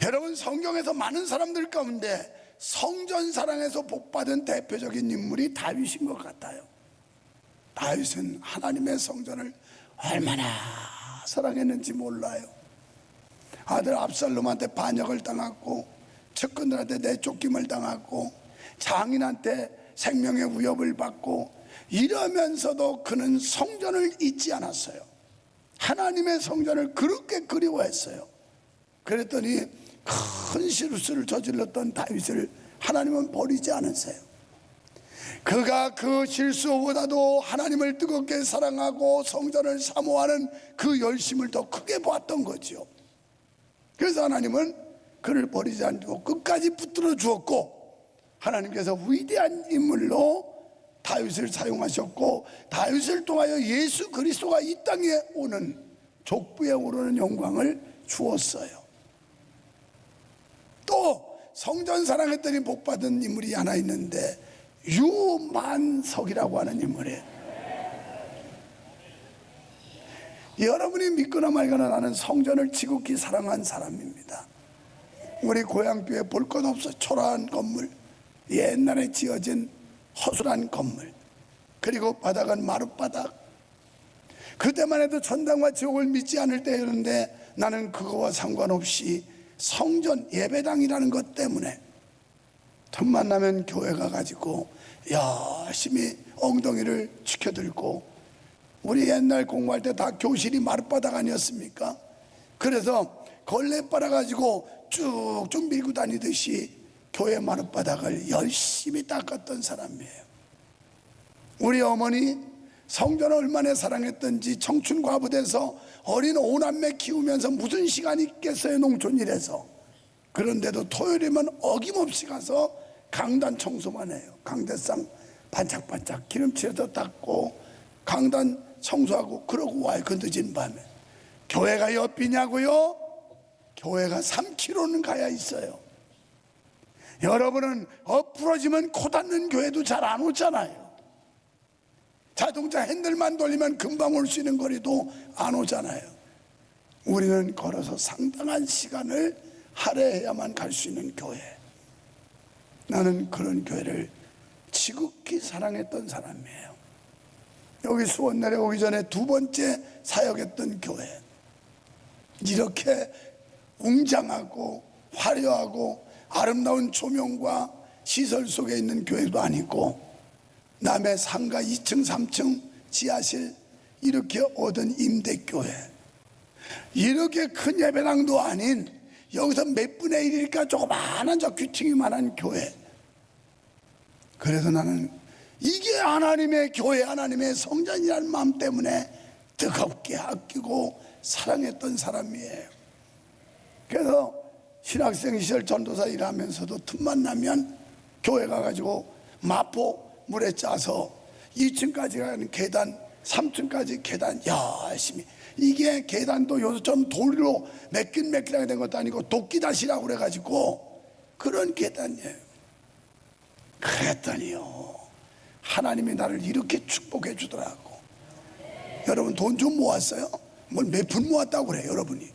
여러분, 성경에서 많은 사람들 가운데 성전 사랑에서 복받은 대표적인 인물이 다윗인 것 같아요. 다윗은 하나님의 성전을 얼마나 사랑했는지 몰라요. 아들 압살롬한테 반역을 당했고, 측근들한테 내쫓김을 당했고, 장인한테 생명의 위협을 받고, 이러면서도 그는 성전을 잊지 않았어요. 하나님의 성전을 그렇게 그리워했어요. 그랬더니 큰 실수를 저질렀던 다윗을 하나님은 버리지 않으세요. 그가 그 실수보다도 하나님을 뜨겁게 사랑하고 성전을 사모하는 그 열심을 더 크게 보았던 거죠. 그래서 하나님은 그를 버리지 않고 끝까지 붙들어 주었고, 하나님께서 위대한 인물로 다윗을 사용하셨고, 다윗을 통하여 예수 그리스도가 이 땅에 오는 족부에 오르는 영광을 주었어요. 또 성전 사랑했더니 복받은 인물이 하나 있는데, 유만석이라고 하는 인물이에요. 여러분이 믿거나 말거나 나는 성전을 지극히 사랑한 사람입니다. 우리 고향교회 볼 것 없어 초라한 건물, 옛날에 지어진 허술한 건물, 그리고 바닥은 마룻바닥. 그때만 해도 천당과 지옥을 믿지 않을 때였는데, 나는 그거와 상관없이 성전 예배당이라는 것 때문에 틈만 나면 교회 가가지고 열심히 엉덩이를 치켜들고, 우리 옛날 공부할 때 다 교실이 마룻바닥 아니었습니까? 그래서 걸레 빨아가지고 쭉쭉 밀고 다니듯이 교회 마룻바닥을 열심히 닦았던 사람이에요. 우리 어머니 성전을 얼마나 사랑했던지, 청춘 과부돼서 어린 오남매 키우면서 무슨 시간이 있겠어요, 농촌 일에서. 그런데도 토요일이면 어김없이 가서 강단 청소만 해요. 강대상 반짝반짝 기름칠해서 닦고 강단 청소하고 그러고 와요. 그 늦은 밤에. 교회가 옆이냐고요? 교회가 3km는 가야 있어요. 여러분은 엎부러지면 코 닿는 교회도 잘 안 오잖아요. 자동차 핸들만 돌리면 금방 올 수 있는 거리도 안 오잖아요. 우리는 걸어서 상당한 시간을 할애해야만 갈 수 있는 교회. 나는 그런 교회를 지극히 사랑했던 사람이에요. 여기 수원 내려오기 전에 두 번째 사역했던 교회, 이렇게 웅장하고 화려하고 아름다운 조명과 시설 속에 있는 교회도 아니고, 남의 상가 2층 3층 지하실 이렇게 얻은 임대교회, 이렇게 큰 예배당도 아닌 여기서 몇 분의 1일까 조그마한 저 귀퉁이만한 교회. 그래서 나는 이게 하나님의 교회, 하나님의 성전이라는 마음 때문에 뜨겁게 아끼고 사랑했던 사람이에요. 그래서 신학생 시절 전도사 일하면서도 틈만 나면 교회 가가지고 마포 물에 짜서 2층까지 가는 계단, 3층까지 계단 열심히, 이게 계단도 요즘처럼 돌로 매끈매끈하게 된 것도 아니고 도끼다시라고 그래가지고 그런 계단이에요. 그랬더니요, 하나님이 나를 이렇게 축복해 주더라고. 여러분, 돈 좀 모았어요? 뭘 몇 푼 모았다고 그래. 여러분이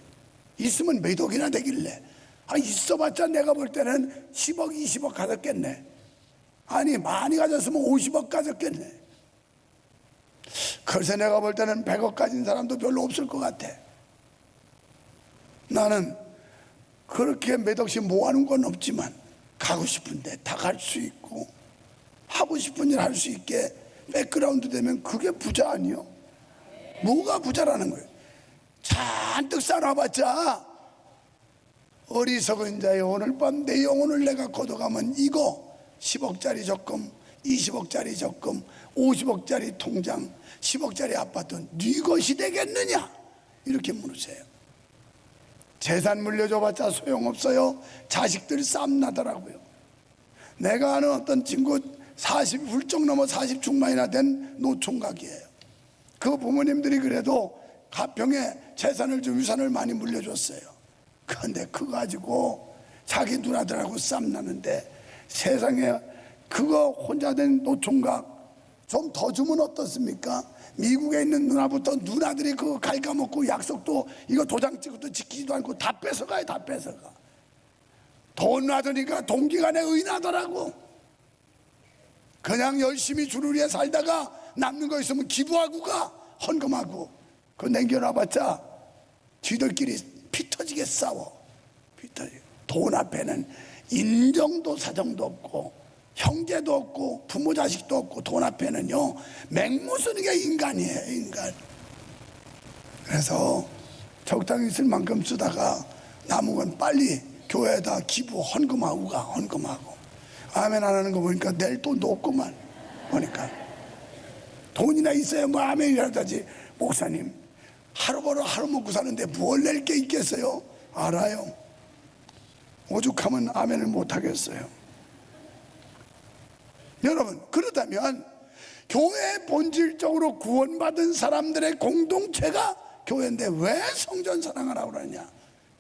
있으면 몇 억이나 되길래. 있어봤자 내가 볼 때는 10억 20억 가졌겠네. 아니, 많이 가졌으면 50억 가졌겠네. 글쎄, 내가 볼 때는 100억 가진 사람도 별로 없을 것 같아. 나는 그렇게 몇 억씩 모아놓은 건 없지만 가고 싶은데 다 갈 수 있고 하고 싶은 일 할 수 있게 백그라운드 되면 그게 부자 아니요? 뭐가 부자라는 거예요? 잔뜩 쌓아봤자 어리석은 자여, 오늘 밤 내 영혼을 내가 걷어가면 이거 10억짜리 적금, 20억짜리 적금, 50억짜리 통장, 10억짜리 아파트 네 것이 되겠느냐? 이렇게 물으세요. 재산 물려줘봤자 소용없어요. 자식들 싸움 나더라고요. 내가 아는 어떤 친구 40 훌쩍 넘어 40 중반이나 된 노총각이에요. 그 부모님들이 그래도 가평에 재산을 좀 유산을 많이 물려줬어요. 그런데 그거 가지고 자기 누나들하고 싸움 나는데, 세상에 그거 혼자 된 노총각 좀 더 주면 어떻습니까? 미국에 있는 누나부터 누나들이 그거 갉아먹고 약속도 이거 도장 찍어도 지키지도 않고 다 뺏어가요. 다 뺏어가. 돈 놔두니까 동기간에 의인하더라고. 그냥 열심히 주를 위해 살다가 남는 거 있으면 기부하고 가, 헌금하고. 그거 남겨놔봤자 지들끼리 피 터지게 싸워. 피 터지게. 돈 앞에는 인정도 사정도 없고 형제도 없고 부모 자식도 없고 돈 앞에는요 맹모 쓰는 게 인간이에요, 인간. 그래서 적당히 쓸 만큼 쓰다가 남은 건 빨리 교회에다 기부 헌금하고 가, 헌금하고. 아멘 안 하는 거 보니까 낼 돈도 없구만. 보니까 돈이나 있어야 뭐 아멘이라도 하지. 목사님, 하루 벌어 하루 먹고 사는데 뭘 낼 게 있겠어요? 알아요. 오죽하면 아멘을 못 하겠어요. 여러분, 그렇다면 교회 본질적으로 구원받은 사람들의 공동체가 교회인데 왜 성전 사랑하라고 그러냐?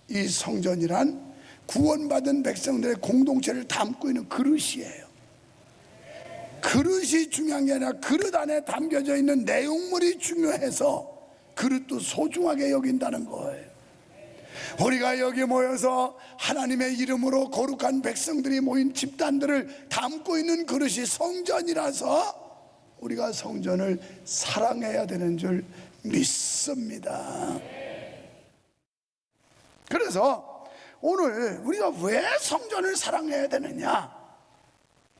이 성전이란 구원받은 백성들의 공동체를 담고 있는 그릇이에요. 그릇이 중요한 게 아니라 그릇 안에 담겨져 있는 내용물이 중요해서 그릇도 소중하게 여긴다는 거예요. 우리가 여기 모여서 하나님의 이름으로 거룩한 백성들이 모인 집단들을 담고 있는 그릇이 성전이라서 우리가 성전을 사랑해야 되는 줄 믿습니다. 그래서 오늘 우리가 왜 성전을 사랑해야 되느냐?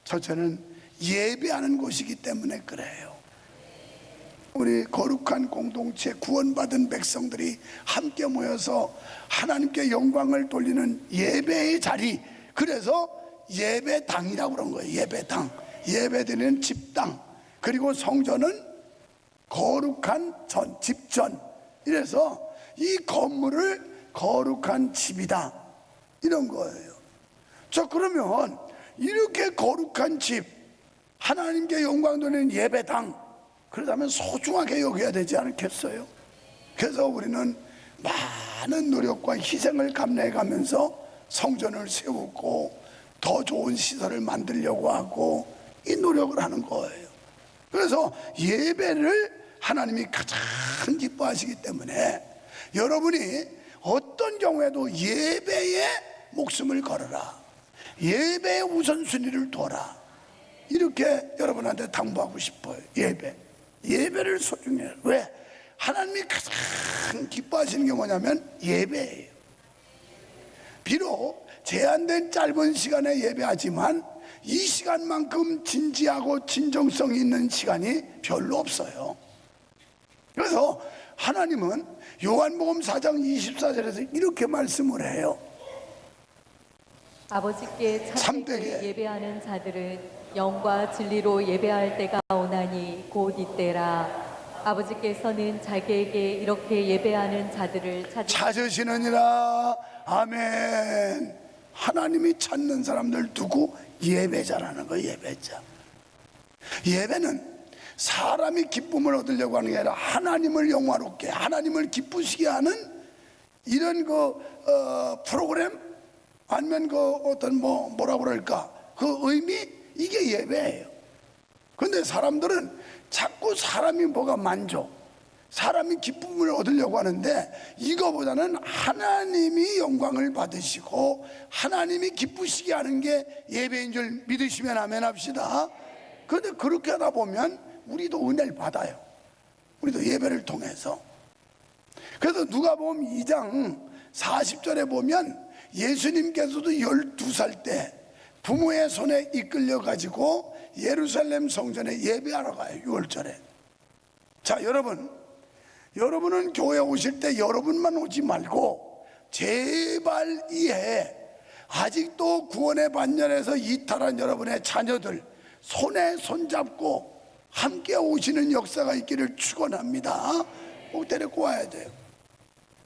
첫째는 예배하는 곳이기 때문에 그래요. 우리 거룩한 공동체 구원받은 백성들이 함께 모여서 하나님께 영광을 돌리는 예배의 자리, 그래서 예배당이라고 그런 거예요. 예배당, 예배드리는 집당. 그리고 성전은 거룩한 전, 집전. 이래서 이 건물을 거룩한 집이다, 이런 거예요. 자, 그러면 이렇게 거룩한 집, 하나님께 영광 돌리는 예배당, 그러다면 소중하게 여겨야 되지 않겠어요? 그래서 우리는 많은 노력과 희생을 감내해 가면서 성전을 세우고 더 좋은 시설을 만들려고 하고 이 노력을 하는 거예요. 그래서 예배를 하나님이 가장 기뻐하시기 때문에 여러분이 어떤 경우에도 예배에 목숨을 걸어라, 예배의 우선순위를 둬라, 이렇게 여러분한테 당부하고 싶어요. 예배를 소중히 해라. 왜? 하나님이 가장 기뻐하시는 게 뭐냐면 예배예요. 비록 제한된 짧은 시간에 예배하지만 이 시간만큼 진지하고 진정성 있는 시간이 별로 없어요. 그래서 하나님은 요한복음 4장 24절에서 이렇게 말씀을 해요. 아버지께 참되게 참되게 예배하는 자들은 영과 진리로 예배할 때가 오나니 곧 이때라. 아버지께서는 자기에게 이렇게 예배하는 자들을 찾으시느니라. 아멘. 하나님이 찾는 사람들 두고 예배자라는 거예요. 예배자. 예배는 사람이 기쁨을 얻으려고 하는 게 아니라 하나님을 영화롭게, 하나님을 기쁘시게 하는 이런 프로그램, 아니면 어떤 뭐라고 그럴까, 그 의미, 이게 예배예요. 그런데 사람들은 자꾸 사람이 뭐가 만족, 사람이 기쁨을 얻으려고 하는데 이거보다는 하나님이 영광을 받으시고 하나님이 기쁘시게 하는 게 예배인 줄 믿으시면 아멘 합시다. 그런데 그렇게 하다 보면 우리도 은혜를 받아요. 우리도 예배를 통해서. 그래서 누가복음 2장 40절에 보면 예수님께서도 12살 때 부모의 손에 이끌려 가지고 예루살렘 성전에 예배하러 가요. 6월절에. 자, 여러분은 교회 오실 때 여러분만 오지 말고 제발 이해, 아직도 구원의 반열에서 이탈한 여러분의 자녀들 손에 손잡고 함께 오시는 역사가 있기를 축원합니다. 꼭 데리고 와야 돼요.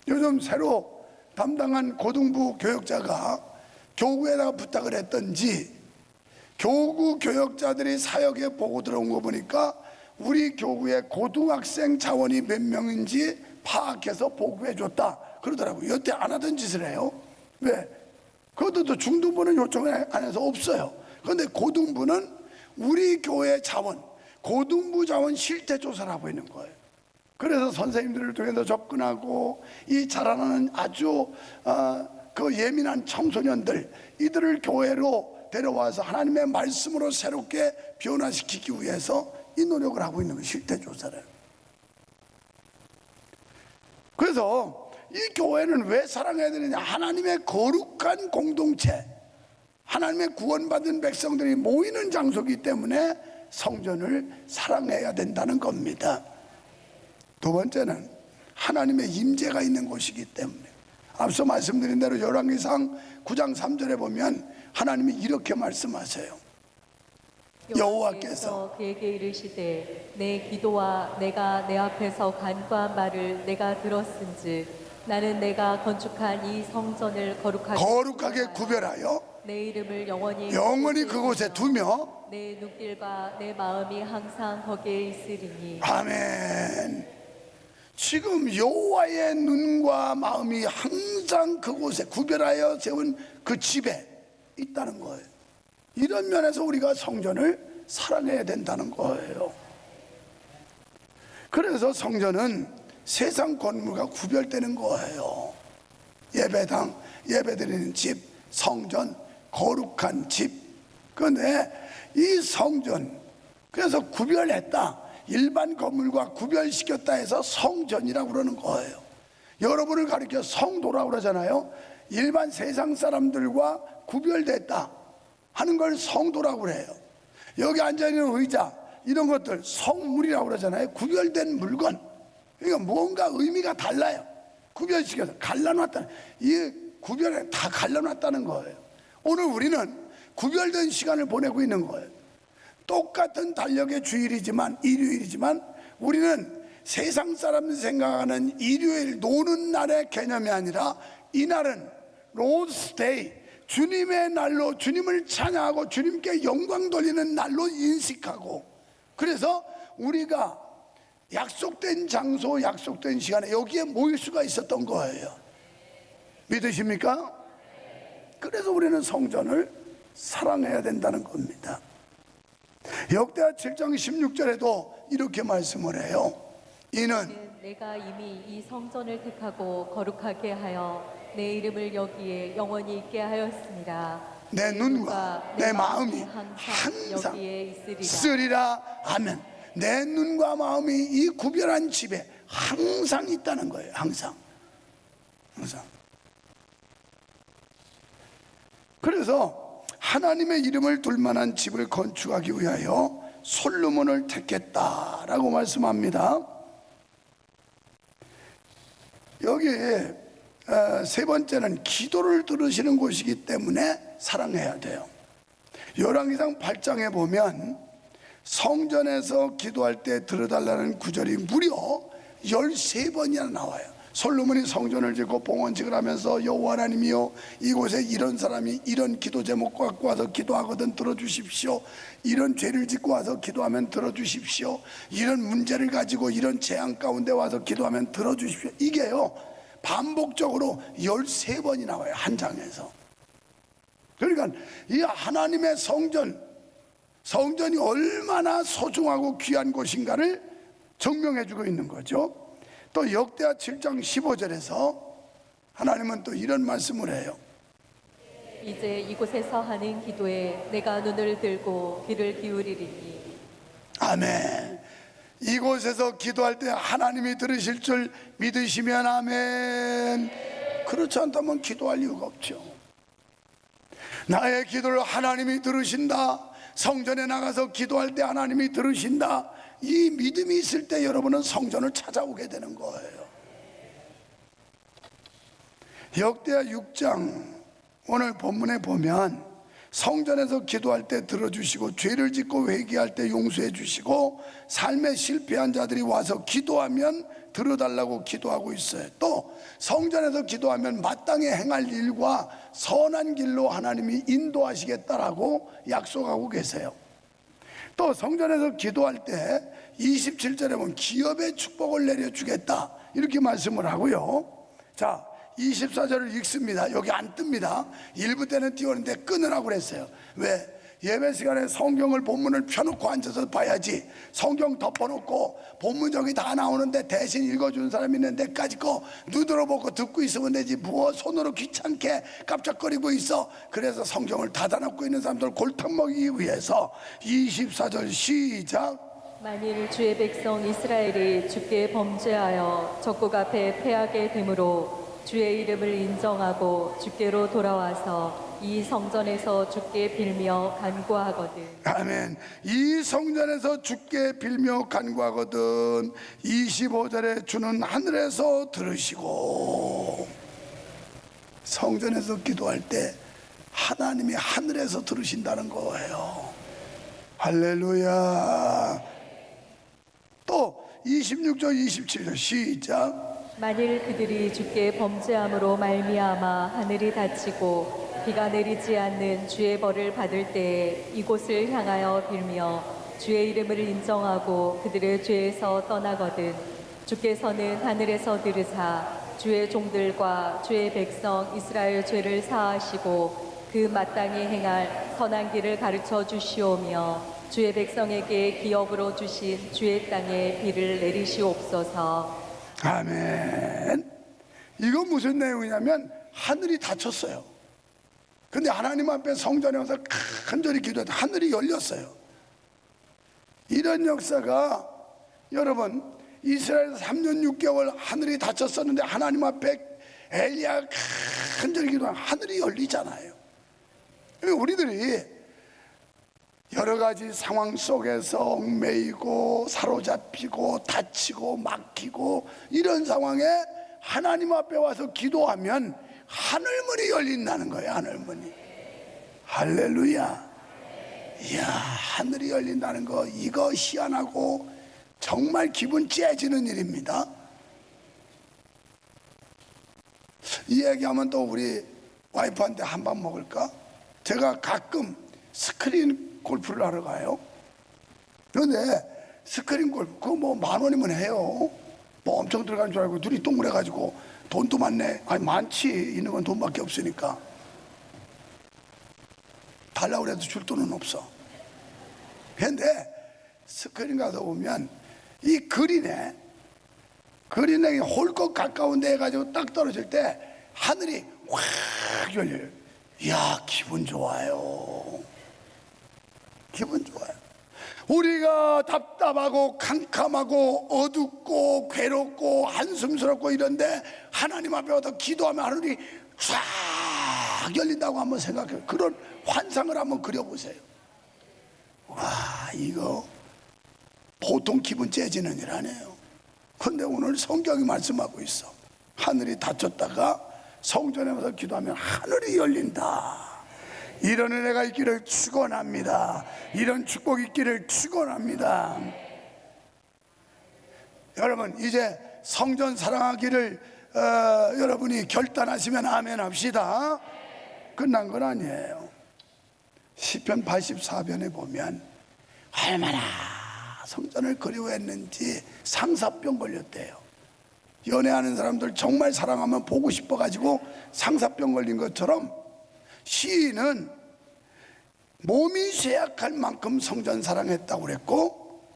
요즘 새로 담당한 고등부 교역자가 교구에다가 부탁을 했던지 교구 교역자들이 사역에 보고 들어온 거 보니까 우리 교구의 고등학생 자원이 몇 명인지 파악해서 보고해 줬다 그러더라고요. 여태 안 하던 짓을 해요. 왜? 그것도 중등부는 요청을 안 해서 없어요. 그런데 고등부는 우리 교회 자원, 고등부 자원 실태 조사를 하고 있는 거예요. 그래서 선생님들을 통해서 접근하고 이 자라나는 아주 그 예민한 청소년들, 이들을 교회로 데려와서 하나님의 말씀으로 새롭게 변화시키기 위해서 이 노력을 하고 있는 게 실태조사래요. 그래서 이 교회는 왜 사랑해야 되느냐? 하나님의 거룩한 공동체, 하나님의 구원받은 백성들이 모이는 장소이기 때문에 성전을 사랑해야 된다는 겁니다. 두 번째는 하나님의 임재가 있는 곳이기 때문에, 앞서 말씀드린 대로 열왕기상 9장 3절에 보면 하나님이 이렇게 말씀하세요. 여호와께서 그에게 이르시되 내 기도와 내가 내 앞에서 간구한 말을 내가 들었은즉 나는 내가 건축한 이 성전을 거룩하게 구별하여 내 이름을 영원히 그곳에 두며 내 눈길과 내 마음이 항상 거기에 있으리니. 아멘. 지금 여호와의 눈과 마음이 항상 그곳에 구별하여 세운 그 집에 있다는 거예요. 이런 면에서 우리가 성전을 사랑해야 된다는 거예요. 그래서 성전은 세상 건물과 구별되는 거예요. 예배당, 예배드리는 집, 성전, 거룩한 집. 그런데 이 성전, 그래서 구별했다, 일반 건물과 구별시켰다 해서 성전이라고 그러는 거예요. 여러분을 가리켜 성도라고 그러잖아요. 일반 세상 사람들과 구별됐다 하는 걸 성도라고 그래요. 여기 앉아있는 의자, 이런 것들 성물이라고 그러잖아요. 구별된 물건. 그러니까 뭔가 의미가 달라요. 구별시켜서 갈라놨다. 이 구별에 다 갈라놨다는 거예요. 오늘 우리는 구별된 시간을 보내고 있는 거예요. 똑같은 달력의 주일이지만, 일요일이지만 우리는 세상 사람들이 생각하는 일요일 노는 날의 개념이 아니라 이 날은 로드스데이, 주님의 날로 주님을 찬양하고 주님께 영광 돌리는 날로 인식하고, 그래서 우리가 약속된 장소, 약속된 시간에 여기에 모일 수가 있었던 거예요. 믿으십니까? 그래서 우리는 성전을 사랑해야 된다는 겁니다. 역대하 7장 16절에도 이렇게 말씀을 해요. 이는 내가 이미 이 성전을 택하고 거룩하게 하여 내 이름을 여기에 영원히 있게 하였습니다. 내 눈과 내 마음이 항상 여기에 있으리라. 아멘. 내 눈과 마음이 이 구별한 집에 항상 있다는 거예요. 항상. 그래서 하나님의 이름을 둘 만한 집을 건축하기 위하여 솔로몬을 택했다라고 말씀합니다. 여기 세 번째는 기도를 들으시는 곳이기 때문에 사랑해야 돼요. 열왕기상 8장에 보면 성전에서 기도할 때 들어달라는 구절이 무려 13번이나 나와요. 솔로몬이 성전을 짓고 봉헌식을 하면서 여호와 하나님이여, 이곳에 이런 사람이 이런 기도 제목 갖고 와서 기도하거든 들어주십시오. 이런 죄를 짓고 와서 기도하면 들어주십시오. 이런 문제를 가지고 이런 재앙 가운데 와서 기도하면 들어주십시오. 이게요 반복적으로 13번이 나와요, 한 장에서. 그러니까 이 하나님의 성전이 얼마나 소중하고 귀한 곳인가를 증명해 주고 있는 거죠. 또 역대하 7장 15절에서 하나님은 또 이런 말씀을 해요. 이제 이곳에서 하는 기도에 내가 눈을 들고 귀를 기울이리니. 아멘. 이곳에서 기도할 때 하나님이 들으실 줄 믿으시면 아멘. 그렇지 않다면 기도할 이유가 없죠. 나의 기도를 하나님이 들으신다, 성전에 나가서 기도할 때 하나님이 들으신다, 이 믿음이 있을 때 여러분은 성전을 찾아오게 되는 거예요. 역대하 6장 오늘 본문에 보면 성전에서 기도할 때 들어주시고 죄를 짓고 회개할 때 용서해 주시고 삶에 실패한 자들이 와서 기도하면 들어달라고 기도하고 있어요. 또 성전에서 기도하면 마땅히 행할 일과 선한 길로 하나님이 인도하시겠다라고 약속하고 계세요. 또 성전에서 기도할 때 27절에 보면 기업의 축복을 내려주겠다 이렇게 말씀을 하고요. 자, 24절을 읽습니다. 여기 안 뜹니다. 일부 때는 띄우는데 끊으라고 그랬어요. 왜? 예배 시간에 성경을 본문을 펴놓고 앉아서 봐야지. 성경 덮어놓고 본문적이 다 나오는데 대신 읽어주는 사람이 있는 데까지 거 눈으로 보고 듣고 있으면 되지. 무엇 손으로 귀찮게 깜짝거리고 있어. 그래서 성경을 닫아놓고 있는 사람들 골탕 먹이기 위해서 24절 시작. 만일 주의 백성 이스라엘이 주께 범죄하여 적국 앞에 패하게 되므로 주의 이름을 인정하고 주께로 돌아와서 이 성전에서 주께 빌며 간구하거든. 아멘. 이 성전에서 주께 빌며 간구하거든. 25절에 주는 하늘에서 들으시고. 성전에서 기도할 때 하나님이 하늘에서 들으신다는 거예요. 할렐루야. 또 26절 27절 시작. 만일 그들이 주께 범죄함으로 말미암아 하늘이 닫히고 비가 내리지 않는 주의 벌을 받을 때에 이곳을 향하여 빌며 주의 이름을 인정하고 그들의 죄에서 떠나거든 주께서는 하늘에서 들으사 주의 종들과 주의 백성 이스라엘 죄를 사하시고 그 마땅히 행할 선한 길을 가르쳐 주시오며 주의 백성에게 기업으로 주신 주의 땅에 비를 내리시옵소서. 아멘. 이건 무슨 내용이냐면 하늘이 닫혔어요. 근데 하나님 앞에 성전에 와서 간절히 기도했다. 하늘이 열렸어요. 이런 역사가 여러분 이스라엘에서 3년 6개월 하늘이 닫혔었는데 하나님 앞에 엘리야가 간절히 기도하면 하늘이 열리잖아요. 우리들이 여러 가지 상황 속에서 얽매이고 사로잡히고 다치고 막히고 이런 상황에 하나님 앞에 와서 기도하면 하늘문이 열린다는 거예요. 하늘문이. 할렐루야. 이야, 하늘이 열린다는 거 이거 희한하고 정말 기분 째지는 일입니다. 이 얘기하면 또 우리 와이프한테 한 밥 먹을까? 제가 가끔 스크린 골프를 하러 가요. 그런데 스크린 골프 그거 뭐 10,000원이면 해요. 뭐 엄청 들어가는 줄 알고 눈이 동그래가지고 돈도 많네. 아니 많지. 있는 건 돈밖에 없으니까. 달라고 해도 줄 돈은 없어. 그런데 스크린 가서 보면 이 그린에 홀것 가까운 데 해가지고 딱 떨어질 때 하늘이 확 열려요. 이야, 기분 좋아요. 기분 좋아요. 우리가 답답하고 캄캄하고 어둡고 괴롭고 한숨스럽고 이런데 하나님 앞에 와서 기도하면 하늘이 쫙 열린다고 한번 생각해요. 그런 환상을 한번 그려보세요. 와, 이거 보통 기분 째지는 일 아니에요. 그런데 오늘 성경이 말씀하고 있어. 하늘이 닫혔다가 성전에 와서 기도하면 하늘이 열린다. 이런 은혜가 있기를 축원합니다. 이런 축복이 있기를 축원합니다. 여러분 이제 성전 사랑하기를 여러분이 결단하시면 아멘 합시다. 끝난 건 아니에요. 시편 84편에 보면 얼마나 성전을 그리워했는지 상사병 걸렸대요. 연애하는 사람들 정말 사랑하면 보고 싶어가지고 상사병 걸린 것처럼 시인은 몸이 쇠약할 만큼 성전 사랑했다고 그랬고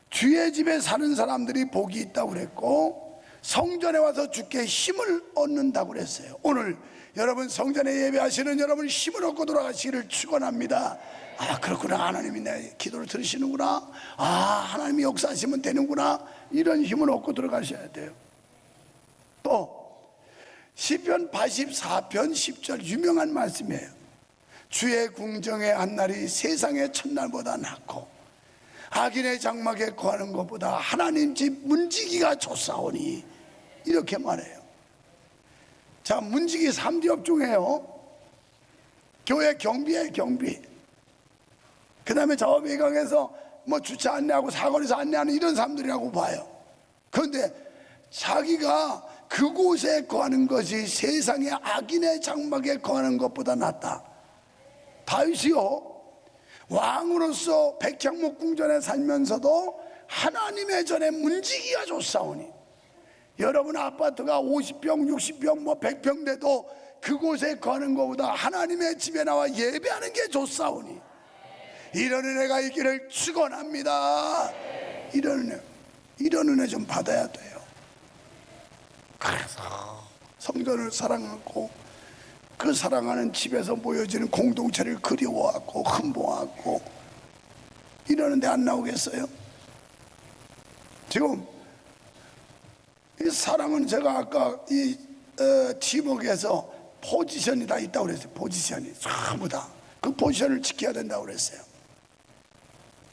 주의 집에 사는 사람들이 복이 있다고 그랬고 성전에 와서 주께 힘을 얻는다고 그랬어요. 오늘 여러분 성전에 예배하시는 여러분 힘을 얻고 돌아가시기를 축원합니다. 아, 그렇구나. 하나님이 내 기도를 들으시는구나. 아, 하나님이 역사하시면 되는구나. 이런 힘을 얻고 들어가셔야 돼요. 또 시편 84편 10절 유명한 말씀이에요. 주의 궁정의 한날이 세상의 첫날보다 낫고 악인의 장막에 거하는 것보다 하나님 집 문지기가 좋사오니 이렇게 말해요. 자, 문지기 3대 업종이에요. 교회 경비에 경비, 그 다음에 저 외곽에서 뭐 주차 안내하고 사거리에서 안내하는 이런 사람들이라고 봐요. 그런데 자기가 그곳에 거하는 것이 세상의 악인의 장막에 거하는 것보다 낫다. 다윗이요, 왕으로서 백향목 궁전에 살면서도 하나님의 전에 문지기가 좋사오니, 여러분 아파트가 50평 60평 뭐 100평 돼도 그곳에 거하는 것보다 하나님의 집에 나와 예배하는 게 좋사오니, 이런 은혜가 있기를 축원합니다. 이런 은혜 좀 받아야 돼요. 그래서 성전을 사랑하고 그 사랑하는 집에서 모여지는 공동체를 그리워하고 흠모하고 이러는데 안 나오겠어요? 지금 이 사랑은 제가 아까 이 팀워크에서 포지션이 다 있다고 그랬어요. 포지션이 전부 다 그 포지션을 지켜야 된다고 그랬어요.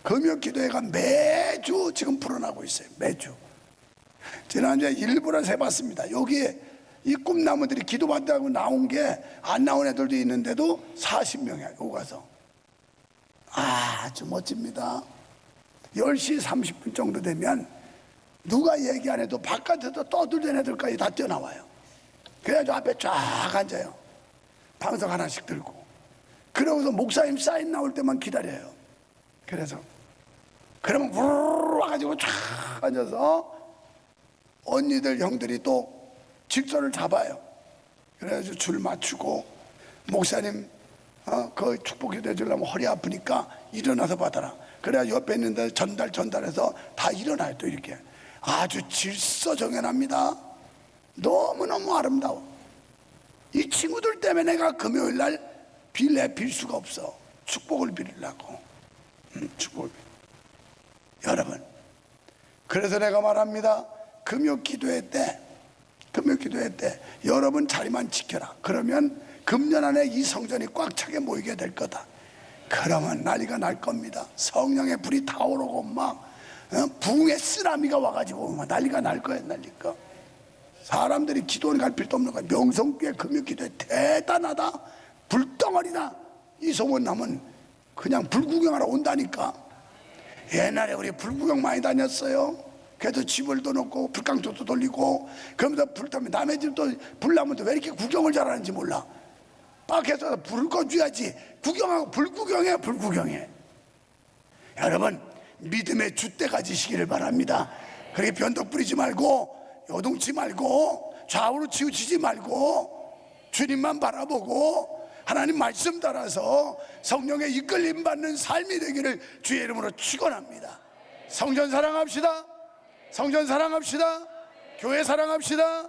금요기도회가 매주 지금 불어나고 있어요. 매주. 지난주에 일부러 세봤습니다. 여기에 이 꿈나무들이 기도받다고 나온 게 안 나온 애들도 있는데도 40명이야. 여기 가서 아주 멋집니다. 10시 30분 정도 되면 누가 얘기 안 해도 바깥에서 떠들던 애들까지 다 뛰어나와요. 그래가지고 앞에 쫙 앉아요. 방석 하나씩 들고. 그러고서 목사님 사인 나올 때만 기다려요. 그래서 그러면 우르르 와가지고 쫙 앉아서 언니들 형들이 또 직선을 잡아요. 그래가지고 줄 맞추고 목사님 그 축복기도 해주려면 허리 아프니까 일어나서 받아라. 그래야 옆에 있는데 전달해서 다 일어나요. 또 이렇게 아주 질서정연합니다. 너무너무 아름다워. 이 친구들 때문에 내가 금요일날 빌 수가 없어. 축복을 빌리려고. 축복을 여러분, 그래서 내가 말합니다. 금요기도회 때 여러분 자리만 지켜라. 그러면 금년 안에 이 성전이 꽉 차게 모이게 될 거다. 그러면 난리가 날 겁니다. 성령의 불이 타오르고 막 부흥의 쓰나미가 와가지고 막 난리가 날 거예요. 난리가. 사람들이 기도원 갈 필요도 없는 거야. 명성교회 금요기도회 대단하다, 불덩어리다, 이 소문 나면 그냥 불구경하러 온다니까. 옛날에 우리 불구경 많이 다녔어요. 그래도 집을도 놓고 불깡통도 돌리고 그러면서 불 타면 남의 집도 불 나면 왜 이렇게 구경을 잘하는지 몰라. 밖에서 불을 꺼줘야지. 구경하고 불구경해. 여러분, 믿음의 줏대 가지시기를 바랍니다. 그렇게 변덕 부리지 말고 요동치 말고 좌우로 치우치지 말고 주님만 바라보고 하나님 말씀 따라서 성령의 이끌림 받는 삶이 되기를 주의 이름으로 축원합니다. 성전 사랑합시다. 성전 사랑합시다. 교회 사랑합시다.